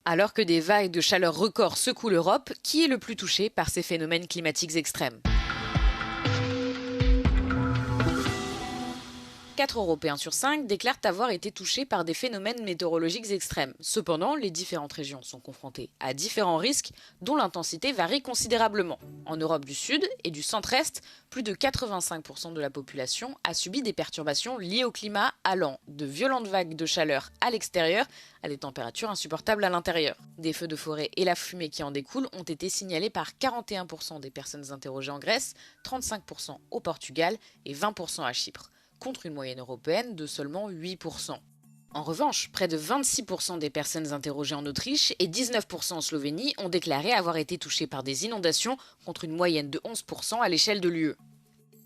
Alors que des vagues de chaleur records secouent l'Europe, qui est le plus touché par ces phénomènes climatiques extrêmes? 4 Européens sur 5 déclarent avoir été touchés par des phénomènes météorologiques extrêmes. Cependant, les différentes régions sont confrontées à différents risques dont l'intensité varie considérablement. En Europe du Sud et du Centre-Est, plus de 85% de la population a subi des perturbations liées au climat allant de violentes vagues de chaleur à l'extérieur à des températures insupportables à l'intérieur. Des feux de forêt et la fumée qui en découlent ont été signalés par 41% des personnes interrogées en Grèce, 35% au Portugal et 20% à Chypre, contre une moyenne européenne de seulement 8%. En revanche, près de 26% des personnes interrogées en Autriche et 19% en Slovénie ont déclaré avoir été touchées par des inondations, contre une moyenne de 11% à l'échelle de l'UE.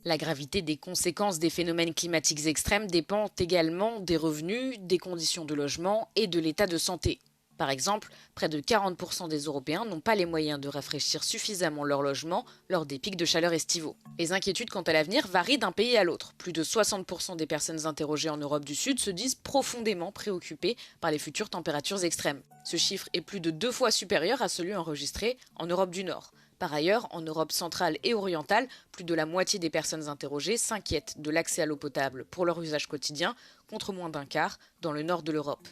La gravité des conséquences des phénomènes climatiques extrêmes dépend également des revenus, des conditions de logement et de l'état de santé. Par exemple, près de 40% des Européens n'ont pas les moyens de rafraîchir suffisamment leur logement lors des pics de chaleur estivaux. Les inquiétudes quant à l'avenir varient d'un pays à l'autre. Plus de 60% des personnes interrogées en Europe du Sud se disent profondément préoccupées par les futures températures extrêmes. Ce chiffre est plus de 2 fois supérieur à celui enregistré en Europe du Nord. Par ailleurs, en Europe centrale et orientale, plus de la moitié des personnes interrogées s'inquiètent de l'accès à l'eau potable pour leur usage quotidien, contre moins d'un quart dans le nord de l'Europe.